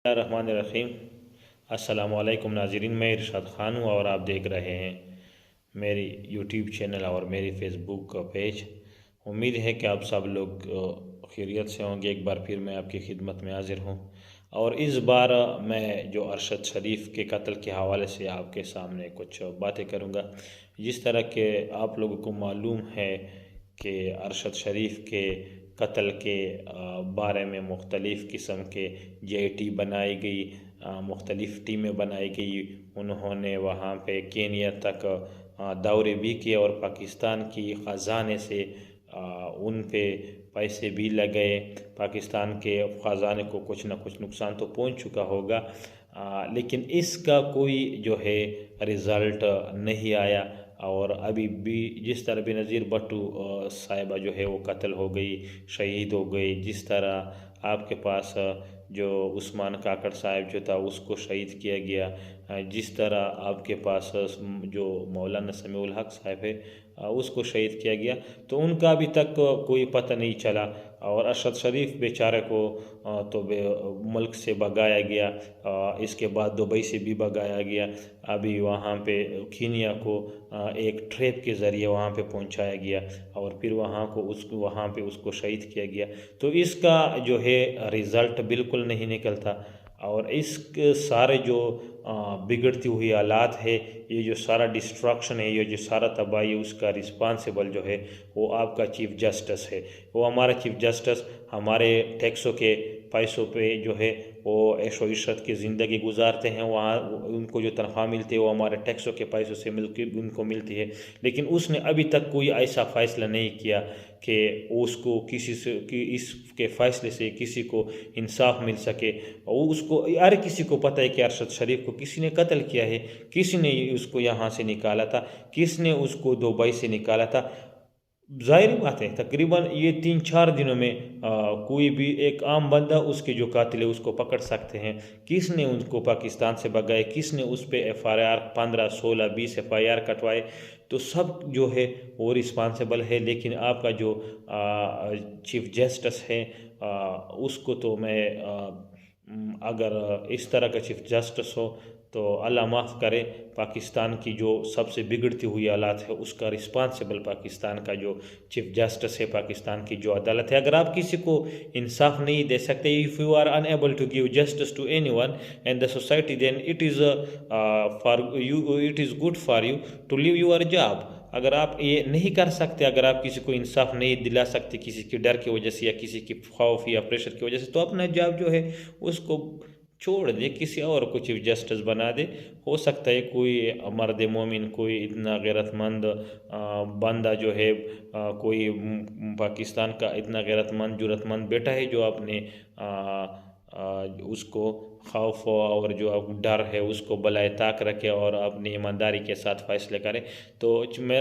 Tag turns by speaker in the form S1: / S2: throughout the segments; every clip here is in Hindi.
S1: रहमानिर्रहीम। अस्सलामुअलैकुम नाज़रीन, मैं इरशाद ख़ान हूँ और आप देख रहे हैं मेरी यूट्यूब चैनल और मेरी फ़ेसबुक का पेज। उम्मीद है कि आप सब लोग खैरियत से होंगे। एक बार फिर मैं आपकी खिदमत में हाज़िर हूँ और इस बार मैं जो अरशद शरीफ के कत्ल के हवाले से आपके सामने कुछ बातें करूँगा। जिस तरह के आप लोगों को मालूम है कि अरशद शरीफ के कत्ल के बारे में मुख्तलिफ़ किस्म के जेटी बनाई गई, मुख्तलिफ़ टीमें बनाई गई। उन्होंने वहाँ पे केनिया तक दौरे भी किए और पाकिस्तान की ख़जाने से उन पे पैसे भी लगे। पाकिस्तान के ख़जाने को कुछ ना कुछ नुकसान तो पहुँच चुका होगा, लेकिन इसका कोई जो है रिज़ल्ट नहीं आया। और अभी भी जिस तरह बेनज़ीर भुट्टो साहिबा जो है वो कत्ल हो गई, शहीद हो गई। जिस तरह आपके पास जो उस्मान काकड़ साहब जो था उसको शहीद किया गया, जिस तरह आपके पास जो मौलाना समीउल हक साहब है उसको शहीद किया गया, तो उनका अभी तक कोई पता नहीं चला। और अरशद शरीफ बेचारे को तो मुल्क से भगाया गया, इसके बाद दुबई से भी भगाया गया। अभी वहाँ पे कीनिया को एक ट्रेप के ज़रिए वहाँ पे पहुँचाया गया और फिर वहाँ पे उसको शहीद किया गया। तो इसका जो है रिज़ल्ट बिल्कुल नहीं निकलता। और इस सारे जो बिगड़ती हुई हालात है, ये जो सारा डिस्ट्रक्शन है, ये जो सारा तबाही है, उसका रिस्पांसिबल जो है वो आपका चीफ़ जस्टिस है। वो हमारा चीफ़ जस्टिस हमारे टैक्सों के पैसों पे जो है वो ऐशो इशरत की ज़िंदगी गुजारते हैं। वहाँ उनको जो तनख्वाह मिलती है वो हमारे टैक्सों के पैसों से उनको मिलती है। लेकिन उसने अभी तक कोई ऐसा फ़ैसला नहीं किया कि उसको किसी से कि इसके फ़ैसले से किसी को इंसाफ मिल सके। और उसको हर किसी को पता है कि अरशद शरीफ को किसी ने कत्ल किया है, किसी ने उसको यहाँ से निकाला था, किसने उसको दुबई से निकाला था। ज़ाहिर बात है तकरीबन ये 3-4 दिनों में कोई भी एक आम बंदा उसके जो कातिल है उसको पकड़ सकते हैं। किसने उनको पाकिस्तान से भगाए, किसने उस पर FIR 15, 16, 20 FIR कटवाए, तो सब जो है वो रिस्पांसिबल है। लेकिन आपका जो चीफ जस्टिस है उसको तो मैं अगर इस तरह का चीफ जस्टिस हो तो अल्लाह माफ़ करे। पाकिस्तान की जो सबसे बिगड़ती हुई हालात है उसका रिस्पांसिबल पाकिस्तान का जो चीफ जस्टिस है, पाकिस्तान की जो अदालत है। अगर आप किसी को इंसाफ नहीं दे सकते, if you are unable to give justice to anyone in the society, then it is for you, it is good for you to leave your job. अगर आप ये नहीं कर सकते, अगर आप किसी को इंसाफ नहीं दिला सकते किसी के डर की वजह से या किसी की खौफ या प्रेशर की वजह से, तो अपना जॉब जो है उसको छोड़ दे, किसी और को चीफ जस्टिस बना दे। हो सकता है कोई मर्द मोमिन, कोई इतना गैरतमंद बंदा जो है, कोई पाकिस्तान का इतना गैरतमंद जुरतमंद बेटा है जो अपने उसको खौफ और जो डर है उसको बलाए ताक रखे और अपनी ईमानदारी के साथ फैसले करें। तो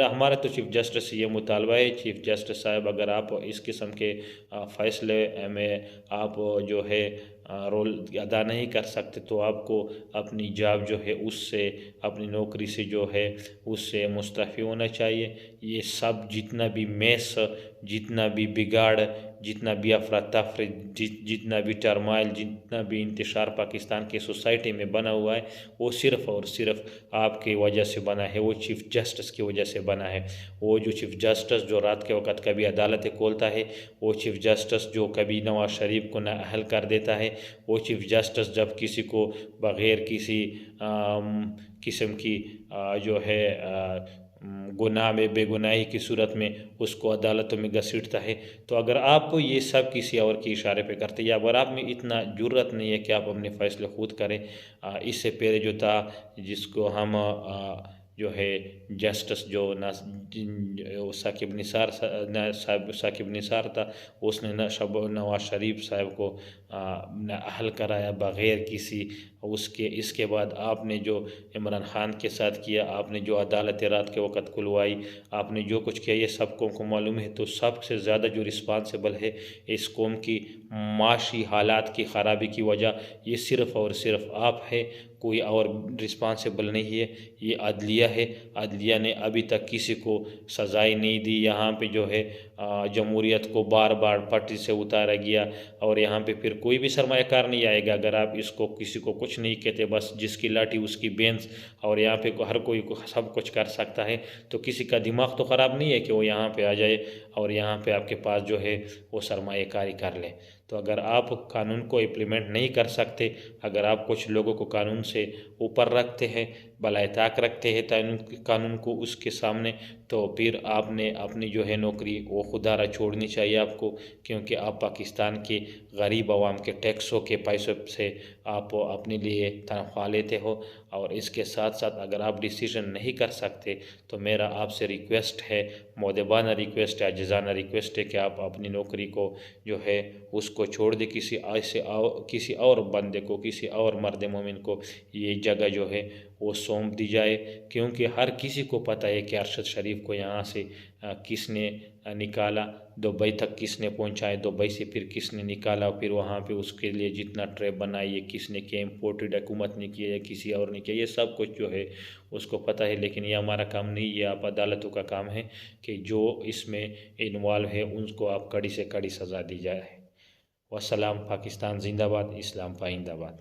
S1: हमारा तो चीफ जस्टिस से ये मुतालबा है, चीफ जस्टिस साहब अगर आप इस किस्म के फ़ैसले में आप जो है रोल अदा नहीं कर सकते, तो आपको अपनी जॉब जो है उससे, अपनी नौकरी से जो है उससे मुस्तफ़ी होना चाहिए। ये सब जितना भी मैस, जितना भी बिगाड़, जितना भी अफरा तफरी, जितना भी टर्माइल, जितना भी इंतशार पाकिस्तान की सोसाइटी में बना हुआ है, वो सिर्फ़ और सिर्फ आपकी वजह से बना है, वो चीफ़ जस्टिस की वजह से बना है। वो जो चीफ़ जस्टिस जो रात के वक़्त कभी अदालतें खोलता है, वो चीफ़ जस्टिस जो कभी नवाज शरीफ को नाअहल कर देता है, वो चीफ़ जस्टिस जब किसी को बग़ैर किसी किस्म की जो है गुनाह में बेगुनाही की सूरत में उसको अदालतों में घसीटता है। तो अगर आप ये सब किसी और के इशारे पे करते, या अगर आप में इतना जुर्रत नहीं है कि आप अपने फ़ैसले खुद करें, इससे पहले जो था जिसको हम जो है जस्टिस जो साकिब निसार साहब, साकिब निसार था, उसने नवाज शरीफ साहब को नाअहल कराया बग़ैर किसी उसके। इसके बाद आपने जो इमरान ख़ान के साथ किया, आपने जो अदालत रात के वक़्त खुलवाई, आपने जो कुछ किया, ये सब कौम को मालूम है। तो सबसे ज़्यादा जो रिस्पांसिबल है इस कौम की माशी हालात की ख़राबी की वजह, ये सिर्फ़ और सिर्फ आप है, कोई और रिस्पांसिबल नहीं है। ये अदलिया है, अदलिया ने अभी तक किसी को सज़ाई नहीं दी। यहाँ पे जो है जमहूरियत को बार बार पटरी से उतारा गया और यहाँ पे फिर कोई भी सरमायाकार नहीं आएगा अगर आप इसको किसी को कुछ नहीं कहते, बस जिसकी लाठी उसकी बेंच, और यहाँ पे हर कोई को सब कुछ कर सकता है। तो किसी का दिमाग तो ख़राब नहीं है कि वो यहाँ पे आ जाए और यहाँ पे आपके पास जो है वो सरमायाकारी कर ले। तो अगर आप कानून को इम्प्लीमेंट नहीं कर सकते, अगर आप कुछ लोगों को कानून से ऊपर रखते हैं, भलाई ताक रखते हैं कानून को उसके सामने, तो फिर आपने अपनी जो है नौकरी वो खुदारा छोड़नी चाहिए आपको, क्योंकि आप पाकिस्तान के गरीब आवाम के टैक्सों के पैसों से आप अपने लिए तनख्वाह लेते हो। और इसके साथ साथ अगर आप डिसीजन नहीं कर सकते तो मेरा आपसे रिक्वेस्ट है, मोदबाना रिक्वेस्ट है, अजीज़ाना रिक्वेस्ट है कि आप अपनी नौकरी को जो है उसको छोड़ दे, किसी और बंदे को, किसी और मर्द मोमिन को ये जगह जो है वो सौंप दी जाए। क्योंकि हर किसी को पता है कि अरशद शरीफ को यहाँ से किसने निकाला, दुबई तक किसने पहुँचाया, दुबई से फिर किसने निकाला, फिर वहाँ पे उसके लिए जितना ट्रैप बनाई ये किसने किया, इम्पोर्टेड हुकूमत ने किया या किसी और ने किया, ये सब कुछ जो है उसको पता है। लेकिन ये हमारा काम नहीं, ये आप अदालतों का काम है कि जो इसमें इन्वॉल्व है उनको आप कड़ी से कड़ी सज़ा दी जाए। वस्सलाम। पाकिस्तान जिंदाबाद, इस्लाम पाइंदाबाद।